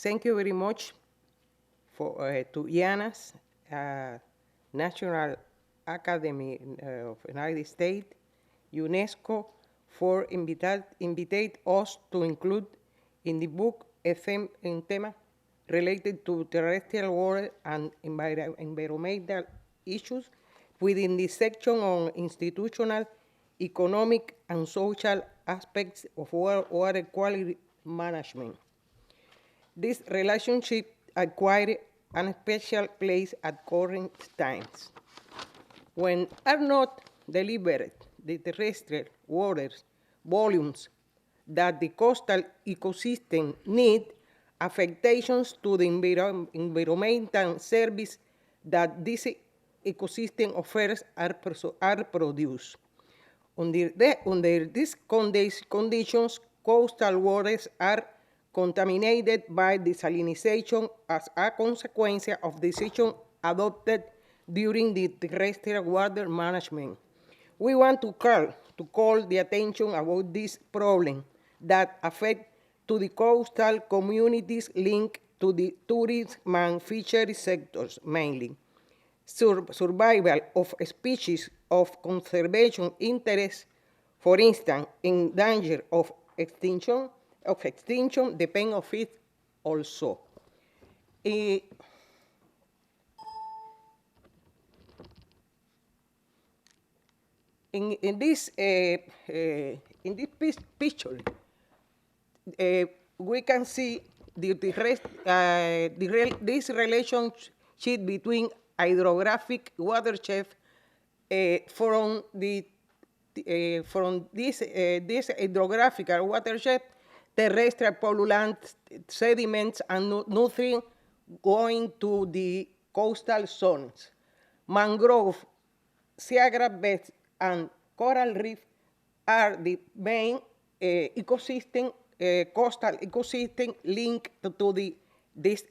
Thank you very much to IANAS, National Academy of United States, UNESCO, for invitate us to include in the book a theme related to terrestrial water and environmental issues within the section on institutional, economic, and social aspects of water quality management. This relationship acquired a special place at current times. When are not delivered the terrestrial waters volumes that the coastal ecosystem need, affectations to the environmental service that this ecosystem offers are produced. Under these conditions, coastal waters are contaminated by desalination as a consequence of decisions adopted during the terrestrial water management. We want to call the attention about this problem that affect to the coastal communities linked to the tourism and fishery sectors mainly. Survival of species of conservation interest, for instance, in danger of extinction depend on it also. In this picture, we can see this relationship between hydrographic watershed from this hydrographic watershed, terrestrial pollutants, sediments, and nutrients going to the coastal zones. Mangrove, seagrass beds, and coral reef are the main coastal ecosystem linked to this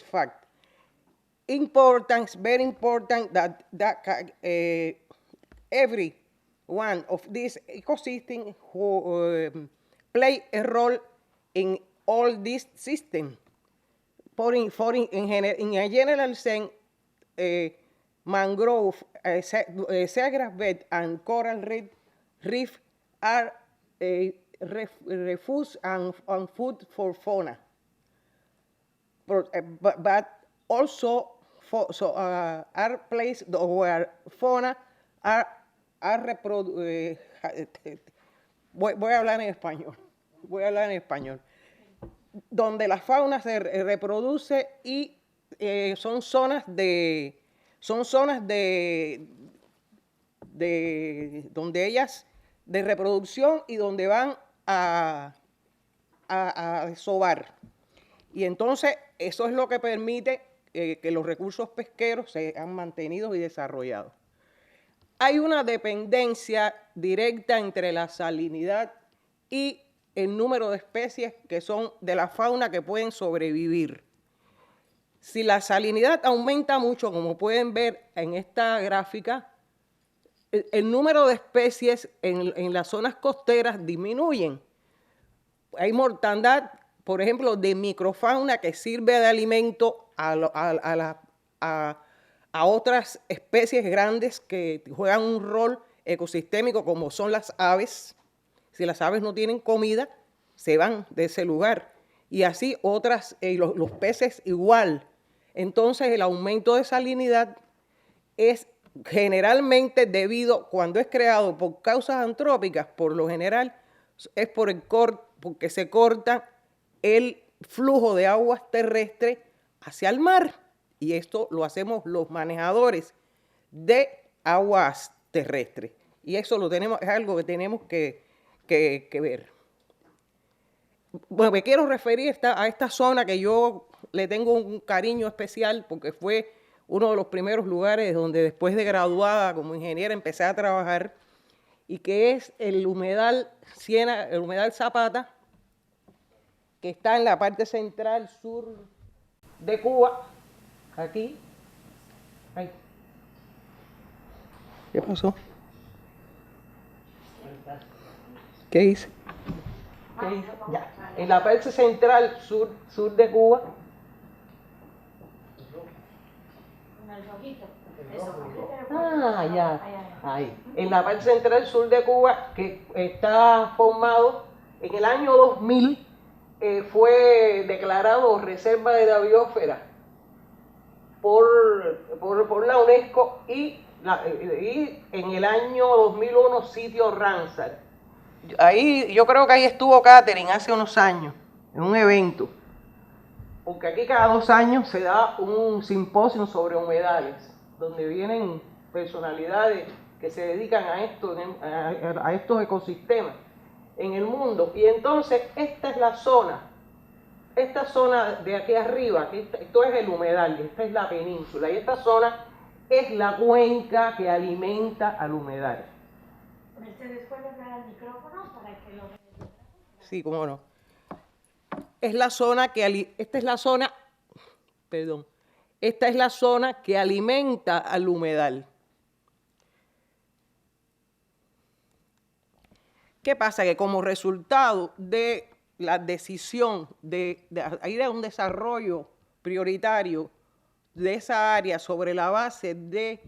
fact. Very important that every one of these ecosystems play a role in all this system. In a general sense, mangrove, seagrass bed, and coral reef are refuge and food for fauna. But also are places where fauna are voy a hablar en español. Donde la fauna se reproduce y son zonas de donde ellas de reproducción y donde van a desovar. Y entonces eso es lo que permite que los recursos pesqueros se han mantenido y desarrollado. Hay una dependencia directa entre la salinidad y el número de especies que son de la fauna que pueden sobrevivir. Si la salinidad aumenta mucho, como pueden ver en esta gráfica, el número de especies en las zonas costeras disminuyen. Hay mortandad, por ejemplo, de microfauna que sirve de alimento a otras especies grandes que juegan un rol ecosistémico, como son las aves. Si las aves no tienen comida, se van de ese lugar. Y así otras, los peces igual. Entonces el aumento de salinidad es generalmente debido, cuando es creado por causas antrópicas, por lo general es porque se corta el flujo de aguas terrestres hacia el mar. Y esto lo hacemos los manejadores de aguas terrestres. Y eso es algo que tenemos que ver. Bueno, me quiero referir a esta zona que yo le tengo un cariño especial porque fue uno de los primeros lugares donde después de graduada como ingeniera empecé a trabajar, y que es el humedal Zapata, que está en la parte central sur de Cuba, aquí. Ay. ¿Qué pasó? ¿Qué hice? Okay, ya. En la parte central sur de Cuba. Ah, ya. Ahí. En la parte central sur de Cuba, que está formado en el año 2000, fue declarado Reserva de la Biosfera por la UNESCO y en el año 2001 sitio Ramsar. Ahí, yo creo que ahí estuvo Catherine hace unos años, en un evento. Porque aquí cada 2 años se da un simposio sobre humedales, donde vienen personalidades que se dedican a estos ecosistemas en el mundo. Y entonces esta es la zona, esta zona de aquí arriba, esto es el humedal, esta es la península, y esta zona es la cuenca que alimenta al humedal. Mercedes, ¿puedes dar el micrófono para que lo vean? Sí, cómo no. Esta es la zona que alimenta al humedal. ¿Qué pasa? Que como resultado de la decisión de ir a un desarrollo prioritario de esa área sobre la base de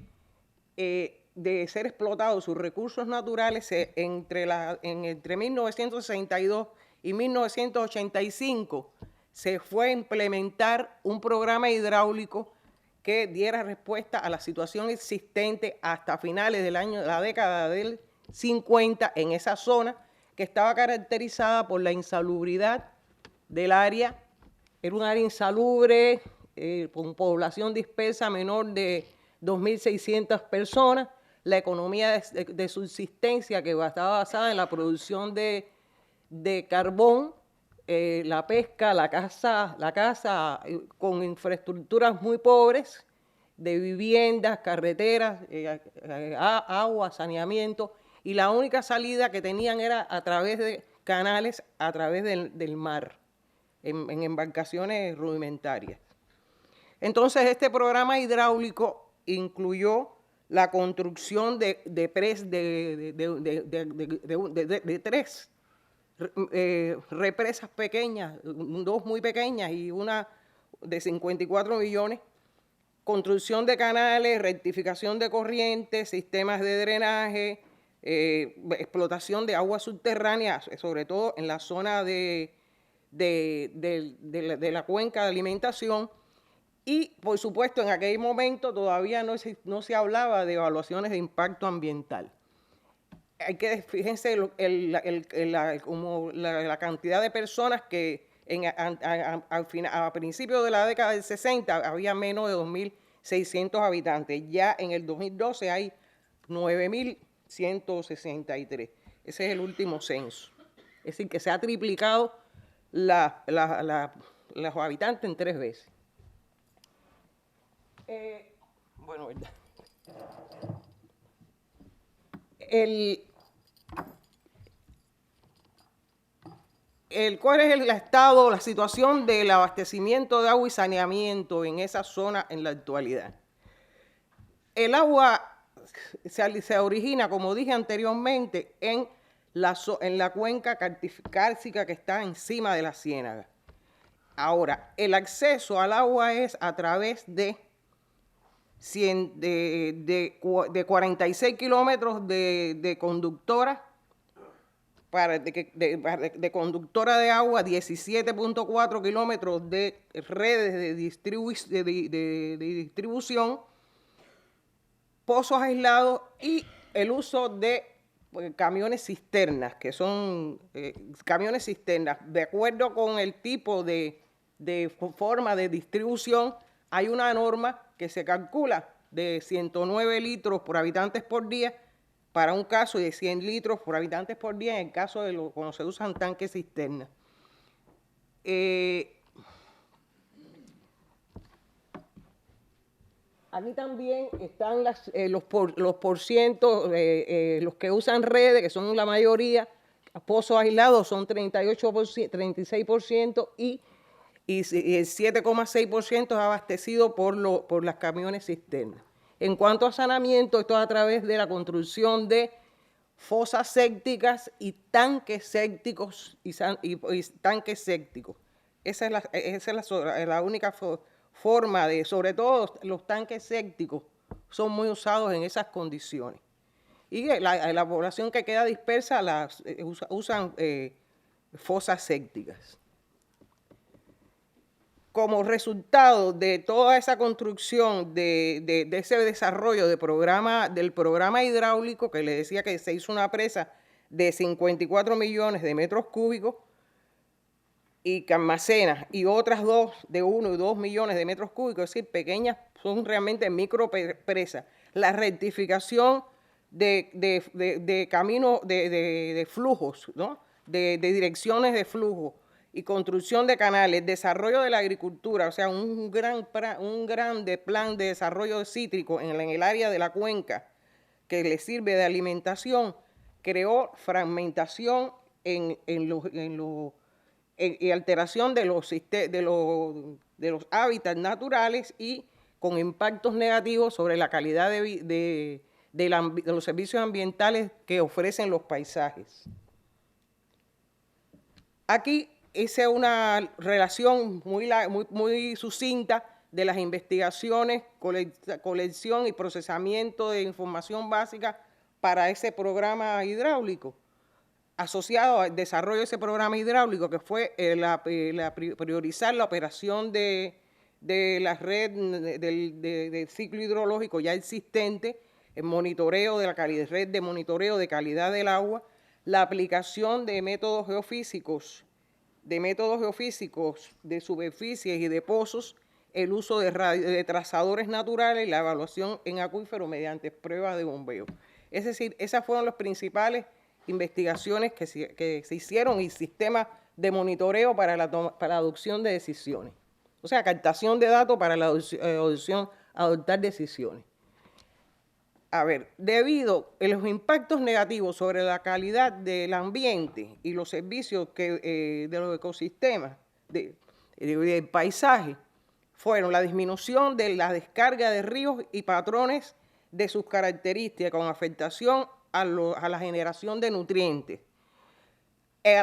ser explotados sus recursos naturales entre 1962 y 1985, se fue a implementar un programa hidráulico que diera respuesta a la situación existente hasta finales de la década del 50 en esa zona, que estaba caracterizada por la insalubridad del área. Era un área insalubre, con población dispersa menor de 2.600 personas, la economía de subsistencia que estaba basada en la producción de carbón, la pesca, la casa con infraestructuras muy pobres, de viviendas, carreteras, agua, saneamiento, y la única salida que tenían era a través de canales, a través del mar, en embarcaciones rudimentarias. Entonces, este programa hidráulico incluyó la construcción de 3 represas pequeñas, 2 muy pequeñas y una de 54 millones, construcción de canales, rectificación de corrientes, sistemas de drenaje, explotación de aguas subterráneas, sobre todo en la zona de la cuenca de alimentación. Y, por supuesto, en aquel momento todavía no se hablaba de evaluaciones de impacto ambiental. Fíjense la cantidad de personas que a principios de la década del 60 había menos de 2.600 habitantes. Ya en el 2012 hay 9.163. Ese es el último censo. Es decir, que se ha triplicado los habitantes en 3 veces. Bueno, ¿verdad? ¿Cuál es el estado, la situación del abastecimiento de agua y saneamiento en esa zona en la actualidad? El agua se origina, como dije anteriormente, en la cuenca cárcica que está encima de la ciénaga. Ahora, el acceso al agua es a través de 46 kilómetros de conductora, de conductora de agua, 17.4 kilómetros de redes de distribución, pozos aislados y el uso de camiones cisternas, que son camiones cisternas. De acuerdo con el tipo de forma de distribución, hay una norma que se calcula de 109 litros por habitantes por día para un caso, y de 100 litros por habitantes por día en el caso de cuando se usan tanques cisternas. Aquí también están los porcientos, los que usan redes, que son la mayoría, pozos aislados son 36%, y el 7,6% es abastecido por las camiones cisternas. En cuanto a saneamiento, esto es a través de la construcción de fosas sépticas y tanques sépticos y tanques sépticos. Esa es la única forma de, sobre todo los tanques sépticos son muy usados en esas condiciones. Y la población que queda dispersa usan fosas sépticas. Como resultado de toda esa construcción, de ese desarrollo del programa hidráulico, que le decía que se hizo una presa de 54 millones de metros cúbicos y que almacena, y otras dos de 1 y 2 millones de metros cúbicos, es decir, pequeñas, son realmente micropresas. La rectificación de caminos, de flujos, ¿no? de direcciones de flujo y construcción de canales, desarrollo de la agricultura, o sea, un grande plan de desarrollo cítrico en el área de la cuenca que le sirve de alimentación, creó fragmentación y alteración de los hábitats naturales y con impactos negativos sobre la calidad de los servicios ambientales que ofrecen los paisajes. Aquí hice una relación muy sucinta de las investigaciones, colección y procesamiento de información básica para ese programa hidráulico, asociado al desarrollo de ese programa hidráulico, que fue priorizar la operación de la red del ciclo hidrológico ya existente, el monitoreo de la red de monitoreo de calidad del agua, la aplicación de métodos geofísicos de superficies y de pozos, el uso de trazadores naturales y la evaluación en acuíferos mediante pruebas de bombeo. Es decir, esas fueron las principales investigaciones que se hicieron y sistemas de monitoreo para la adopción de decisiones. O sea, captación de datos para la adoptar decisiones. A ver, debido a los impactos negativos sobre la calidad del ambiente y los servicios de los ecosistemas, del paisaje, fueron la disminución de la descarga de ríos y patrones de sus características con afectación a la generación de nutrientes,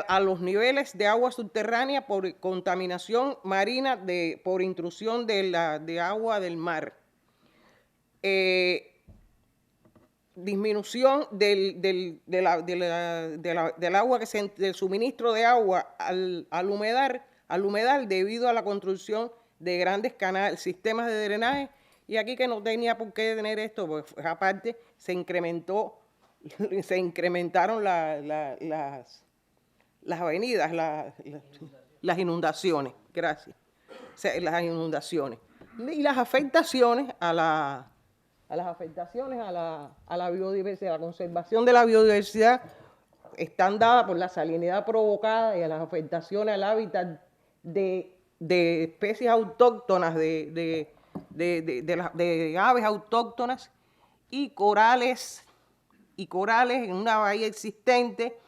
a los niveles de agua subterránea por contaminación marina por intrusión de agua del mar, disminución del agua del suministro de agua al humedal debido a la construcción de grandes sistemas de drenaje. Y aquí, que no tenía por qué tener esto, pues aparte se incrementaron las avenidas, las inundaciones, gracias, o sea, las inundaciones y las afectaciones a la biodiversidad. La conservación de la biodiversidad están dadas por la salinidad provocada y a las afectaciones al hábitat de especies autóctonas, de aves autóctonas y corales en una bahía existente,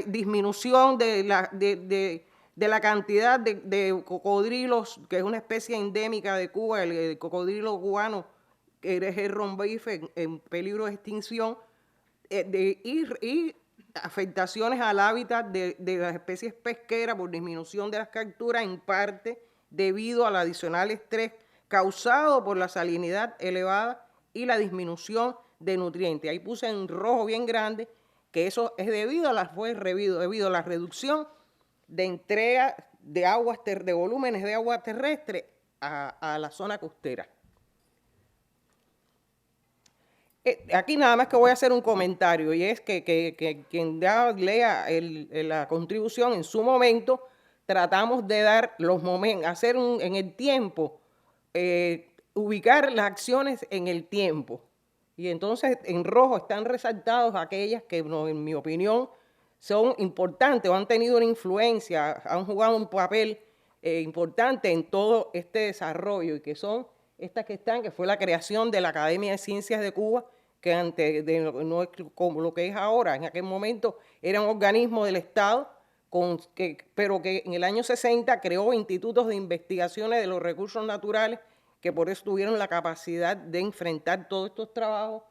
disminución de la cantidad de cocodrilos, que es una especie endémica de Cuba, el cocodrilo cubano, que es el rombife, en peligro de extinción, y afectaciones al hábitat de las especies pesqueras por disminución de las capturas, en parte debido al adicional estrés causado por la salinidad elevada y la disminución de nutrientes. Ahí puse en rojo bien grande que eso es debido a la reducción de entrega de volúmenes de agua terrestre a la zona costera. Aquí nada más que voy a hacer un comentario, y es que quien lea la contribución, en su momento tratamos de dar los momentos, hacer en el tiempo, ubicar las acciones en el tiempo. Y entonces en rojo están resaltadas aquellas que, en mi opinión, son importantes o han tenido una influencia, han jugado un papel importante en todo este desarrollo, y que son estas que fue la creación de la Academia de Ciencias de Cuba, que no es como lo que es ahora. En aquel momento era un organismo del Estado, pero que en el año 60 creó institutos de investigaciones de los recursos naturales, que por eso tuvieron la capacidad de enfrentar todos estos trabajos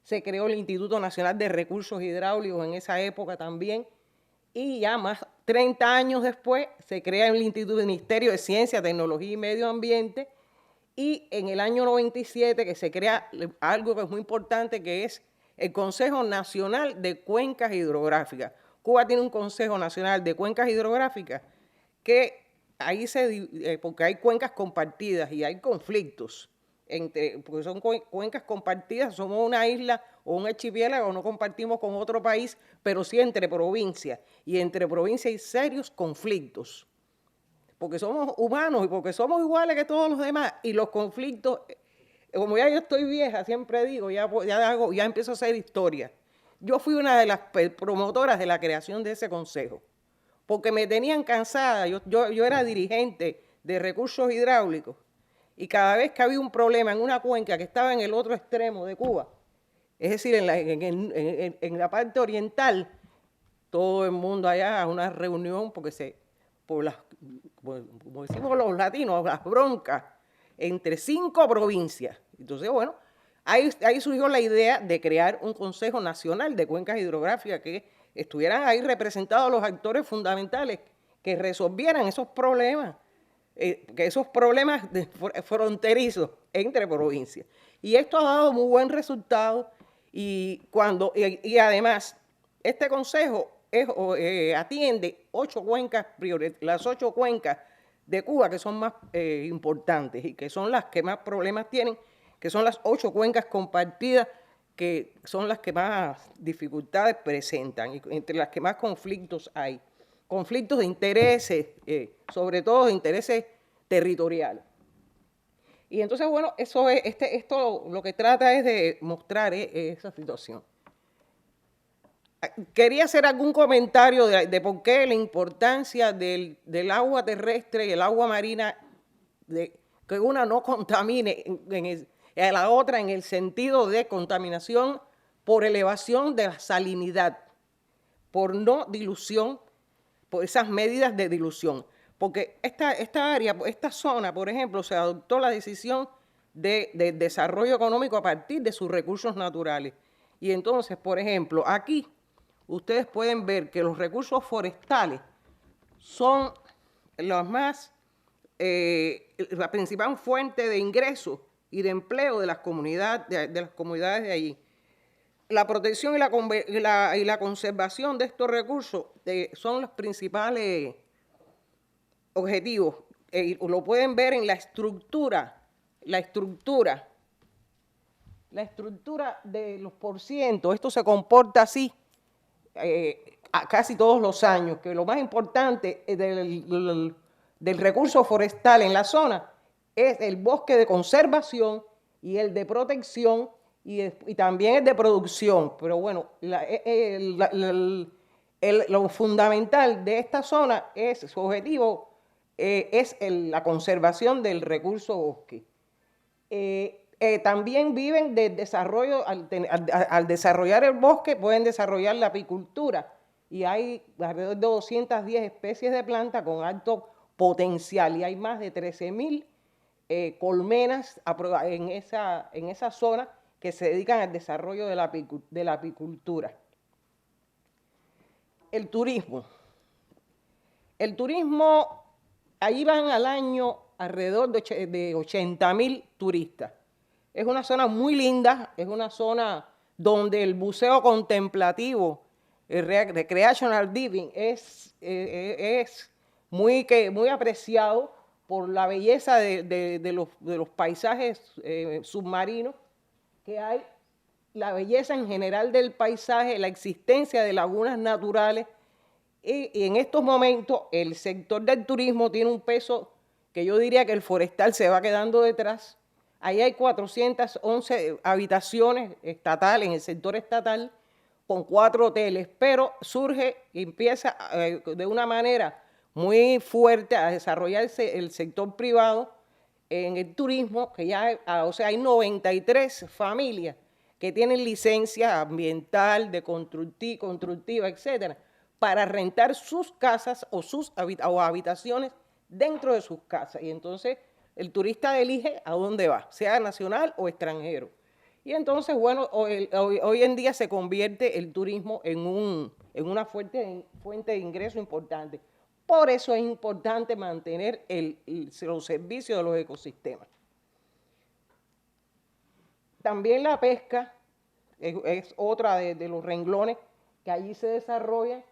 se creó el Instituto Nacional de Recursos Hidráulicos en esa época también, y ya más 30 años después se crea el Ministerio de Ciencia, Tecnología y Medio Ambiente, y en el año 97 que se crea algo que es muy importante, que es el Consejo Nacional de Cuencas Hidrográficas. Cuba tiene un Consejo Nacional de Cuencas Hidrográficas que ahí porque hay cuencas compartidas y hay conflictos, porque son cuencas compartidas, somos una isla o un archipiélago, no compartimos con otro país, pero sí entre provincias, y entre provincias hay serios conflictos, porque somos humanos y porque somos iguales que todos los demás, y los conflictos, como ya yo estoy vieja, siempre digo, ya empiezo a hacer historia. Yo fui una de las promotoras de la creación de ese consejo, porque me tenían cansada. Yo era dirigente de recursos hidráulicos, y cada vez que había un problema en una cuenca que estaba en el otro extremo de Cuba, es decir, en la parte oriental, todo el mundo allá a una reunión, porque como decimos los latinos, las broncas entre 5 provincias. Entonces, bueno, ahí surgió la idea de crear un Consejo Nacional de Cuencas Hidrográficas, que estuvieran ahí representados los actores fundamentales que resolvieran esos problemas, fronterizos entre provincias. Y esto ha dado muy buen resultado, y además este consejo atiende 8 cuencas prioritarias, las 8 cuencas de Cuba que son más importantes y que son las que más problemas tienen, que son las 8 cuencas compartidas, que son las que más dificultades presentan y entre las que más conflictos hay. Conflictos de intereses, sobre todo de intereses territoriales. Y entonces, bueno, esto lo que trata es de mostrar esa situación. Quería hacer algún comentario de por qué la importancia del agua terrestre y el agua marina, que una no contamine a la otra en el sentido de contaminación por elevación de la salinidad, por no dilución, por esas medidas de dilución. Porque esta zona, por ejemplo, se adoptó la decisión de desarrollo económico a partir de sus recursos naturales. Y entonces, por ejemplo, aquí ustedes pueden ver que los recursos forestales son la principal fuente de ingresos y de empleo de las comunidades de allí. La protección y la conservación de estos recursos son los principales objetivos. Lo pueden ver en la estructura de los porcientos. Esto se comporta así a casi todos los años, que lo más importante del recurso forestal en la zona es el bosque de conservación y el de protección y también el de producción. Pero bueno, lo fundamental de esta zona su objetivo es la conservación del recurso bosque. También viven del desarrollo, al desarrollar el bosque pueden desarrollar la apicultura, y hay alrededor de 210 especies de plantas con alto potencial, y hay más de 13.000 colmenas en esa zona que se dedican al desarrollo de la apicultura. El turismo, allí van al año alrededor de 80.000 turistas. Es una zona muy linda, es una zona donde el buceo contemplativo, el recreational diving, es muy apreciado por la belleza de los paisajes submarinos que hay, la belleza en general del paisaje, la existencia de lagunas naturales. Y en estos momentos el sector del turismo tiene un peso que yo diría que el forestal se va quedando detrás. Ahí hay 411 habitaciones estatales, en el sector estatal, con 4 hoteles, pero empieza de una manera muy fuerte a desarrollarse el sector privado en el turismo, que ya hay 93 familias que tienen licencia ambiental, de constructiva, etcétera, para rentar sus casas o habitaciones dentro de sus casas. Y entonces el turista elige a dónde va, sea nacional o extranjero. Y entonces, bueno, hoy en día se convierte el turismo en una fuente de ingreso importante. Por eso es importante mantener los servicios de los ecosistemas. También la pesca es otra de los renglones que allí se desarrolla.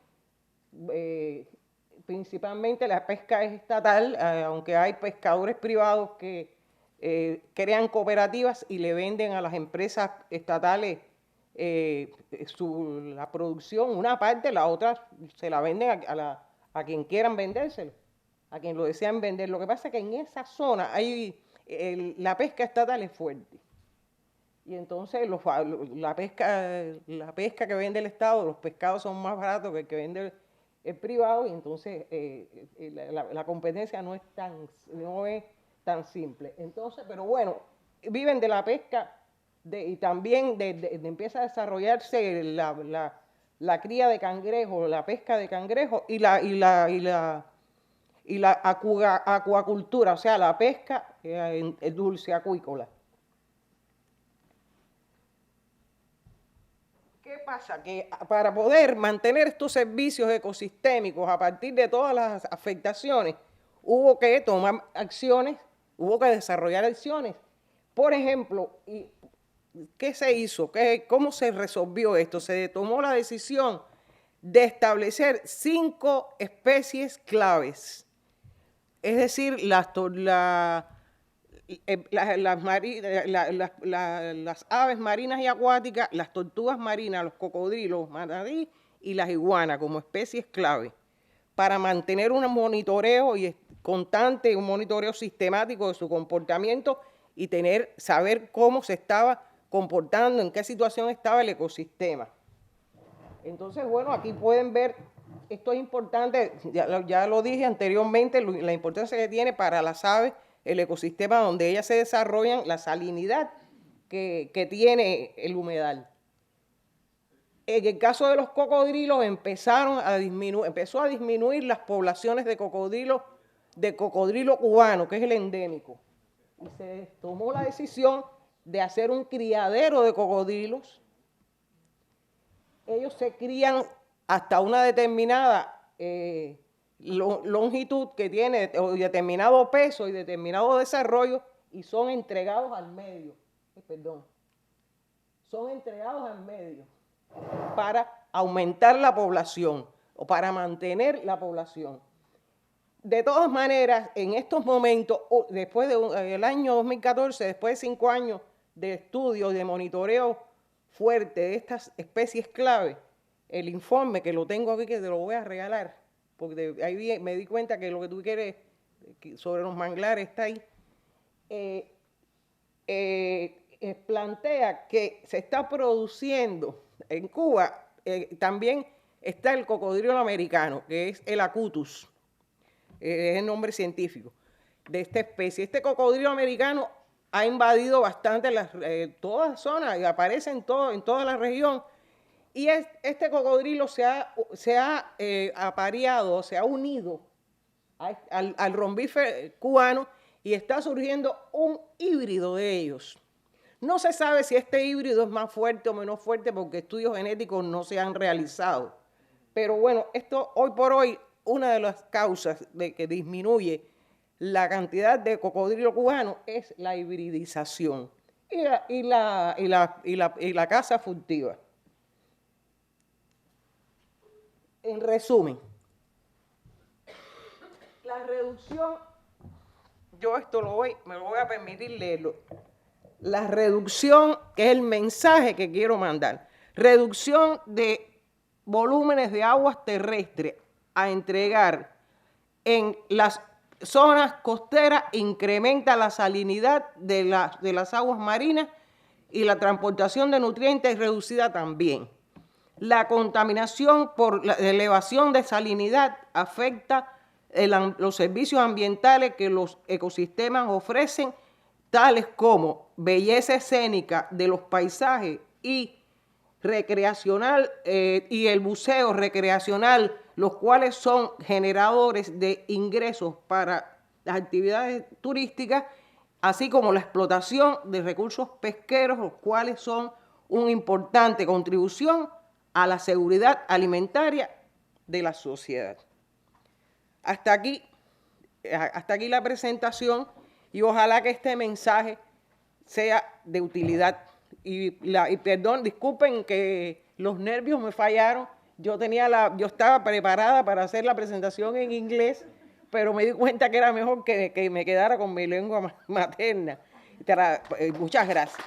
Principalmente la pesca es estatal, aunque hay pescadores privados que crean cooperativas y le venden a las empresas estatales la producción, una parte, la otra se la venden a quien quieran vendérselo, a quien lo desean vender. Lo que pasa es que en esa zona la pesca estatal es fuerte. Y entonces la pesca que vende el Estado, los pescados son más baratos que el que vende el privado, y entonces la competencia no es tan simple. Entonces, pero bueno, viven de la pesca y también empieza a desarrollarse la cría de cangrejos, la pesca de cangrejos y la acuacultura, o sea, la pesca dulce acuícola. ¿Qué pasa? Que para poder mantener estos servicios ecosistémicos a partir de todas las afectaciones, hubo que tomar acciones, hubo que desarrollar acciones. Por ejemplo, ¿qué se hizo? ¿Cómo se resolvió esto? Se tomó la decisión de establecer 5 especies claves. Es decir, las aves marinas y acuáticas, las tortugas marinas, los cocodrilos, manatí y las iguanas como especies clave para mantener un monitoreo constante, un monitoreo sistemático de su comportamiento y saber cómo se estaba comportando, en qué situación estaba el ecosistema. Entonces, bueno, aquí pueden ver, esto es importante, ya lo dije anteriormente, la importancia que tiene para las aves el ecosistema donde ellas se desarrollan, la salinidad que tiene el humedal. En el caso de los cocodrilos empezó a disminuir las poblaciones de cocodrilo cubano, que es el endémico. Y se tomó la decisión de hacer un criadero de cocodrilos. Ellos se crían hasta una determinada longitud que tiene, o determinado peso y determinado desarrollo, y son entregados al medio. Son entregados al medio para aumentar la población o para mantener la población. De todas maneras, en estos momentos, después del año 2014, después de 5 años de estudio, de monitoreo fuerte de estas especies clave, el informe, que lo tengo aquí, que te lo voy a regalar, porque ahí me di cuenta que lo que tú quieres sobre los manglares está ahí, plantea que se está produciendo en Cuba, también está el cocodrilo americano, que es el Acutus, es el nombre científico de esta especie. Este cocodrilo americano ha invadido bastante todas las zonas y aparece en toda la región. Y este cocodrilo se ha apareado, se ha unido al rombífero cubano y está surgiendo un híbrido de ellos. No se sabe si este híbrido es más fuerte o menos fuerte porque estudios genéticos no se han realizado. Pero bueno, esto hoy por hoy, una de las causas de que disminuye la cantidad de cocodrilo cubano es la hibridización y la caza furtiva. En resumen, la reducción, yo esto me lo voy a permitir leerlo. La reducción, que es el mensaje que quiero mandar, reducción de volúmenes de aguas terrestres a entregar en las zonas costeras incrementa la salinidad de las aguas marinas y la transportación de nutrientes reducida también. La contaminación por la elevación de salinidad afecta los servicios ambientales que los ecosistemas ofrecen, tales como belleza escénica de los paisajes y recreacional y el buceo recreacional, los cuales son generadores de ingresos para las actividades turísticas, así como la explotación de recursos pesqueros, los cuales son una importante contribución a la seguridad alimentaria de la sociedad. Hasta aquí la presentación y ojalá que este mensaje sea de utilidad. Y perdón, disculpen que los nervios me fallaron. Yo estaba preparada para hacer la presentación en inglés, pero me di cuenta que era mejor que me quedara con mi lengua materna. Muchas gracias.